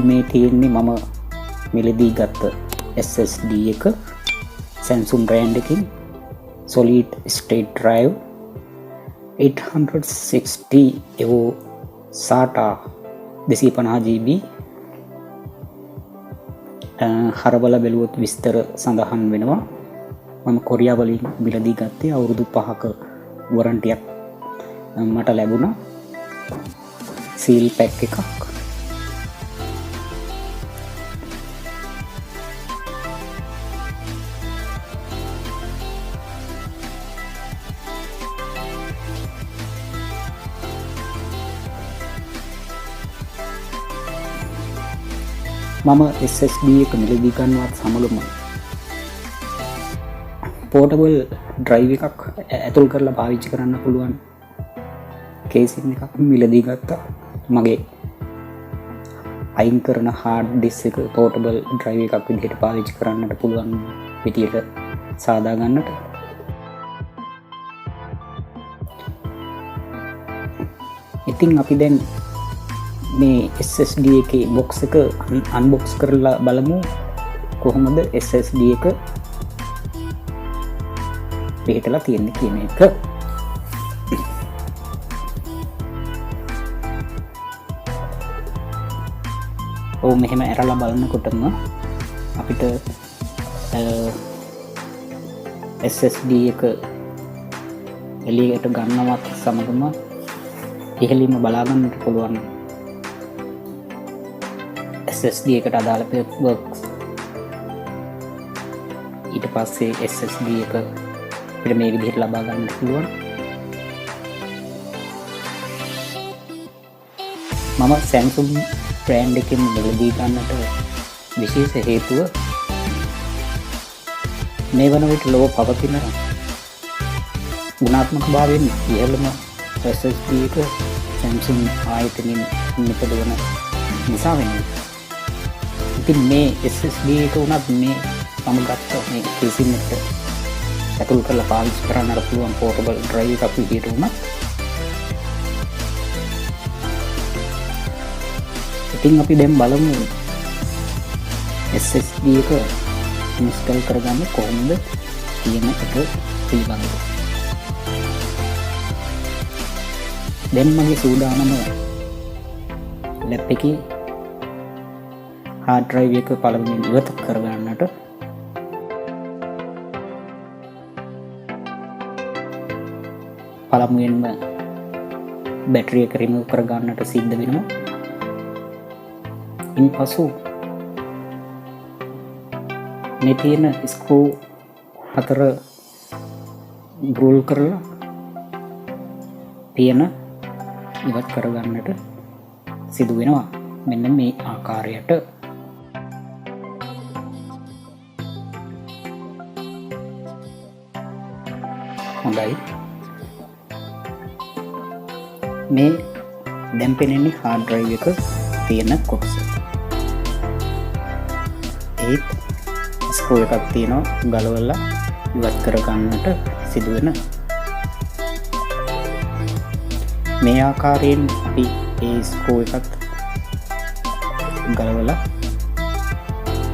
මේ තියෙන්නේ මම මිලදී ගත්ත SSD එක Samsung brand එකකින් solid state drive 860 evo SATA 250GB හරබල බැලුවොත් විස්තර සඳහන් වෙනවා. මම කොරියා වලින් මිලදී ගත්තේ අවුරුදු 5ක වොරන්ටියක් මට ලැබුණා. සීල් පැක් එකක්. මම SSD එක මිලදී ගන්නවත් සමගම පෝටබල් ඩ්‍රයිව් එකක් ඇතුල් කරලා පාවිච්චි කරන්න පුළුවන් කේසින් එකක් මිලදී ගත්තා. මගේ අයින් කරන හાર્ඩ් ඩිස්ක් එක පෝටබල් ඩ්‍රයිව් එකක් විදිහට පාවිච්චි කරන්නට පුළුවන් විදිහට සාදා ගන්නට. ඉතින් අපි දැන් මේ SSD එකේ box එක unbox කරලා බලමු කොහොමද SSD එක පිටලා තියෙන්නේ කියන එක. මෙහෙම ඇරලා බලනකොටම අපිට SSD එක එළියට ගන්නවත් සමගම ඉහළින්ම බලා ගන්නට පුළුවන් SSD එකට අදාළ paperworks. ඊට පස්සේ SSD එක අපිට මේ විදිහට ලබා ගන්න පුළුවන්. මම Samsung brand එකෙන් මිලදී ගන්නට විශේෂ හේතුව මේ වන විට ලොව පවතින ගුණාත්මක භාවයෙන් ඉහළම SSD එක Samsung ආයතනයෙන් නිපදවන නිසා වෙනවා. ඉතින් මේ SSD එක උනත් මේ මම ගත්ත මේ කේසින් එකට ඇතුල් කරලා පාවිච්චි කරන්නට පුළුවන් පෝටබල් ඩ්‍රයිව් එකක් විදිහට උනත් ඉතින් අපි දැන් බලමු SSD එක ඉන්ස්ටෝල් කරගන්නේ කොහොමද කියන එක පිළිබඳව. දැන් මගේ සූදානම ලැප් එකේ hard drive එක පළමුවෙන් ඉවත් කරගන්නට. පළමුවෙන්ම බැටරි එක රිමූව් කරගන්නට සිද්ධ වෙනවා. ඉන්පසු මේ තියෙන ස්ක්‍රූ 4 ග්‍රූල් කරලා පියන ඉවත් කරගන්නට සිදු වෙනවා. මෙන්න මේ ආකාරයට. හොඳයි. මේ දැන් පෙනෙන්නේ hard drive එක තියෙන කොටස. ඒත් ස්ක්‍රූ එකක් තියෙනවා ගලවලා ඉවත් කරගන්නට සිදුවෙන. මේ ආකාරයෙන් අපි ඒ ස්ක්‍රූ එකත් ගලවලා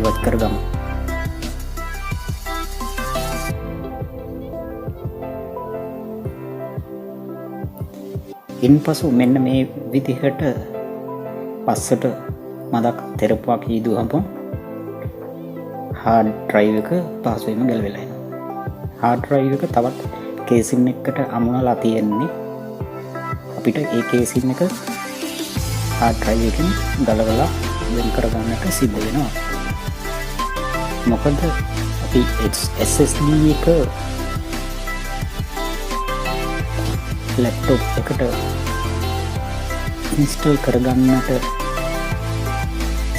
ඉවත් කරගමු. ඉන්පසු මෙන්න මේ විදිහට පස්සට මදක් තෙරපුවක් ඊදුවම hard drive එක පහසුවෙන්ම ගැලවිලා යනවා. hard drive එක තවත් කේසින් එකකට අමුණලා තියෙන්නේ. අපිට ඒ කේසින් එක hard drive එකෙන් ගලවලා වෙන් කරගන්නට සිද්ධ වෙනවා. මොකද අපි SSD එක ලැප්ටොප් එකට ඉන්ස්ටෝල් කරගන්නට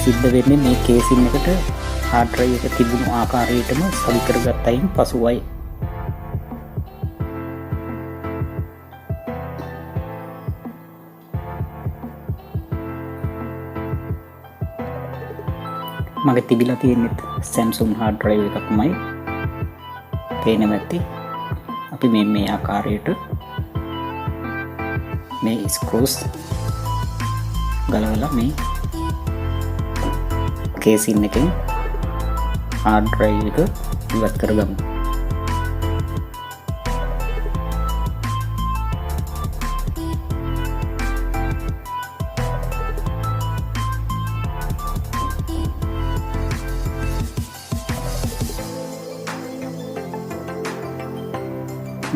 සිද්ධ වෙන්නේ මේ කේසින් එකට hard drive එක තිබුණු ආකාරයටම සවි කරගත්තයින් පසුවයි. මගේ තිබිලා තියෙන්නේ Samsung hard drive එකක්මයි. පේන නැති අපි මේ ආකාරයට මේ ස්ක්‍රූස් ගලවලා මේ කේසින් එකෙන් hard drive එක ඉවත් කරගමු.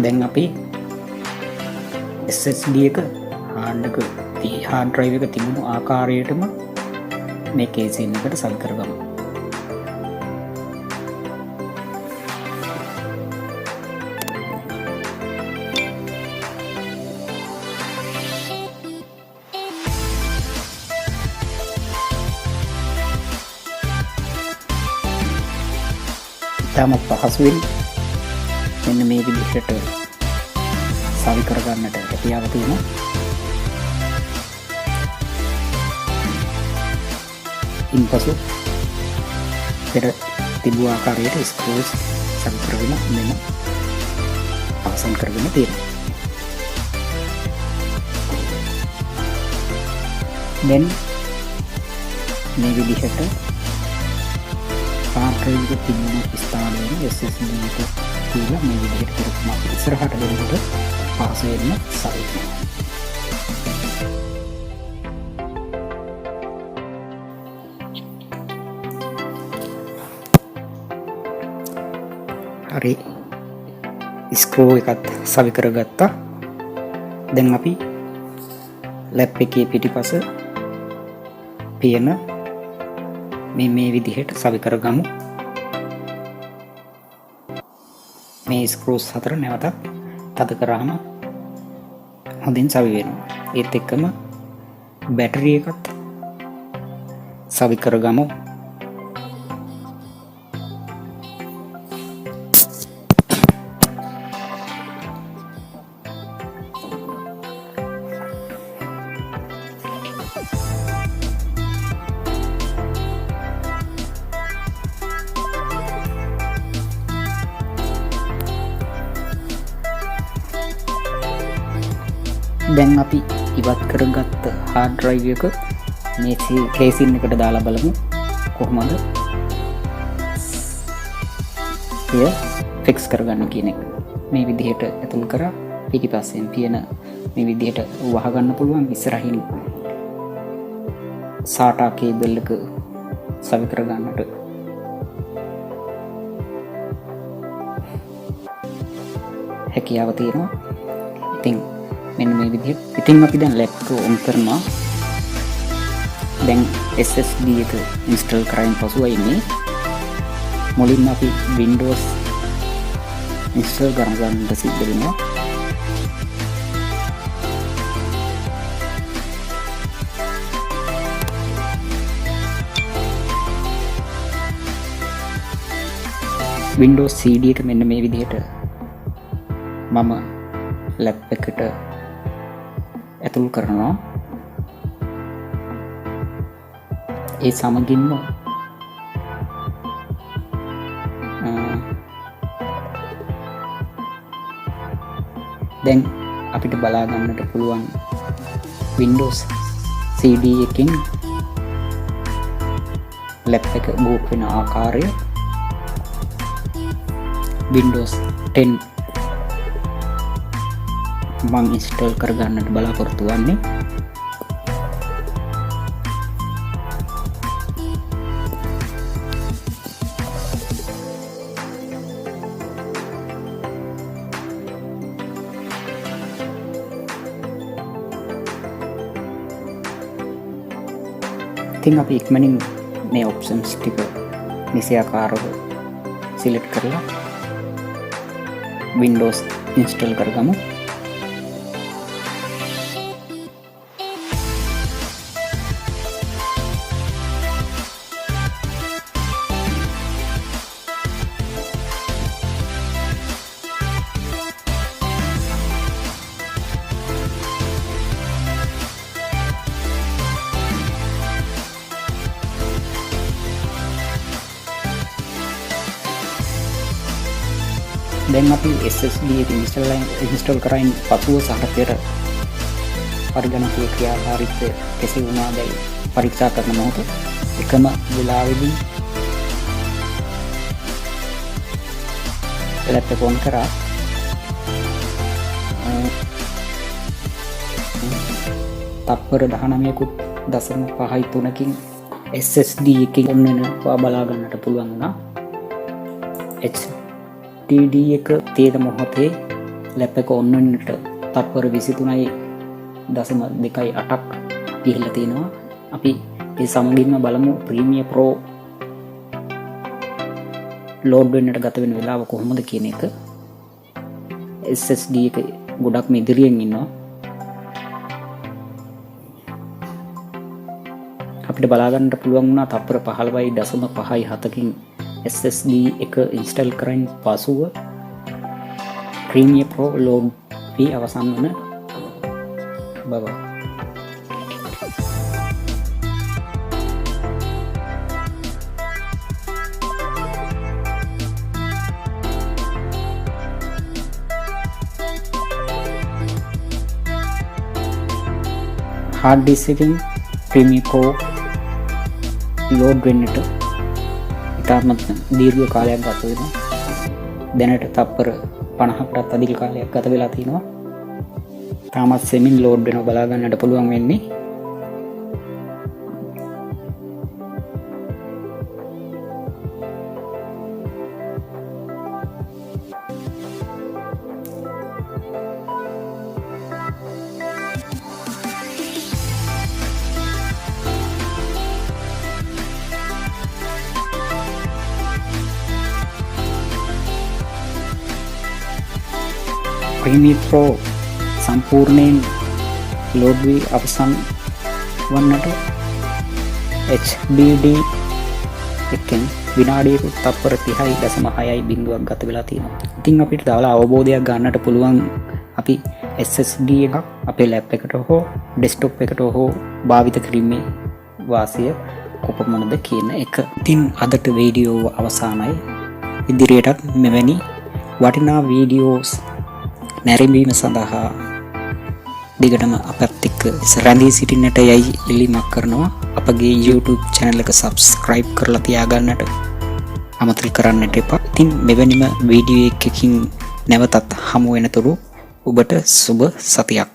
දැන් අපි SSD එක hard drive එක තිබුණු ආකාරයටම මේ කේසින් එකට සවි කරගමු. ඉතාමත් පහසුවෙන් මෙන්න මේ විදිහට සවි කරගන්නට හැකියාව තියෙනවා. ඉන්පසු පෙර තිබූ ආකාරයට ස්ක්‍රූස් සවි කරගෙන මෙන්න අවසන් කරගෙන තියෙනවා. දැන් මේ විදිහට hard drive එක තිබුණු ස්ථානයේ SSD එක කියලා මේ විදිහට කරපුවම අපිට ඉස්සරහට දෙනකොට පහසු වෙන්න සාධාරණයි. හරි, ස්ක්‍රූ එකත් සවි කරගත්තා. දැන් අපි ලැප් එකේ පිටිපස පියන මේ විදිහට සවි කරගමු. මේ ස්ක්‍රූස් හතර නැවතත් තද කරාම හොඳින් සවි වෙනවා. ඒත් එක්කම බැටරි එකත් සවි කරගමු. දැන් අපි ඉවත් කරගත්ත hard drive එක මේ කේසින් එකට දාලා බලමු කොහොමද එය ෆික්ස් කරගන්න කියන එක. මේ විදිහට ඇතුල් කරා පිටිපස්සෙන් පියන මේ විදිහට වහගන්න පුළුවන්. ඉස්සරහින් SATA කේබල් එක සවි කරගන්නට හැකියාව තියෙනවා. ඉතින් මෙන්න මේ විදිහට. ඉතින් අපි දැන් ලැප්ටොප් ඔන් කරනවා. දැන් SSD එක ඉන්ස්ටෝල් කරගෙන පසුව ඉන්නේ. මුලින්ම අපි Windows ඉන්ස්ටෝල් කරගන්න සිද්ධ වෙනවා. Windows CD එක මෙන්න මේ විදිහට මම ලැප් එකට ඇතුල් කරනවා. ඒ සමගින්ම දැන් අපිට බලා ගන්නට පුළුවන් Windows CD එකකින් ලැප් එක බූට් වෙන ආකාරය. Windows 10 මම ඉන්ස්ටෝල් කරගන්නට බලාපොරොත්තු වෙන්නේ. ඉතින් අපි ඉක්මනින් මේ ඔප්ෂන්ස් ටික නිසියාකාරව සිලෙක්ට් කරලා Windows ඉන්ස්ටෝල් කරගමු. දැන් අපි SSD එක ඉන්ස්ටෝල් කරයින් පසුව සහ පෙර පරිගණකීය ක්‍රියාකාරීත්වය කෙසේ වුණාදැයි පරීක්ෂා කරන මොහොත එකම වෙලාවෙදී ලැප්ටොප් ඔන් කරා තප්පර 19.5 SSD එකකින් ඔන් වෙනවා බලා ගන්නට පුළුවන් වුණා. HDD එක තියෙන මොහොතේ ලැප් එක ඔන් වෙන්නට තප්පර 23.2ක් ගිහිල්ලා තියෙනවා. අපි ඒ සමගින්ම බලමු ප්‍රීමියර් ප්‍රෝ ලෝඩ් වෙන්නට ගත වෙන වෙලාව කොහොමද කියන එක. SSD එක ගොඩක්ම ඉදිරියෙන් ඉන්නවා. අපිට බලා ගන්නට පුළුවන් වුණා තප්පර 15.57කින් SSD එක ඉන්ස්ටෝල් කරන් පසුව ප්‍රීමියර් ප්‍රෝ ලෝඩ් වී අවසන් වන බව. hard disk එකෙන් ප්‍රීමියර් ප්‍රෝ ලෝඩ් වෙන්නට ඉතාමත් දීර්ඝ කාලයක් ගත වෙනවා. දැනට තප්පර 50කටත් අධික කාලයක් ගත වෙලා තිනවා. තාමත් සෙමින් ලෝඩ් වෙනවා බලා ගන්නට පුළුවන් වෙන්නේ. ප්‍රීමියර් ප්‍රෝ සම්පූර්ණයෙන් ලෝඩ් වී අවසන් වන්නට HDD එකෙන් විනාඩියක තප්පර 30.6 බිංදුවක් ගත වෙලා තියෙනවා. ඉතින් අපිට දාලා අවබෝධයක් ගන්නට පුළුවන් අපි SSD එකක් අපේ ලැප් එකට හෝ ඩෙස්ක්ටොප් එකට හෝ භාවිත කිරීමේ වාසිය කොපමණද කියන එක. ඉතින් අදට වීඩියෝ අවසానයි. ඉදිරියටත් මෙවැනි වටිනා වීඩියෝස් නැරඹීම සඳහා දිගටම අපත් එක්ක රැඳී සිටින්නට යයි ඉල්ලීමක් කරනවා. අපගේ YouTube channel එක subscribe කරලා තියාගන්නට අමතක කරන්නට එපා. ඉතින් මෙවැනිම වීඩියෝ එකකින් නැවතත් හමු වෙනතුරු ඔබට සුබ සතියක්.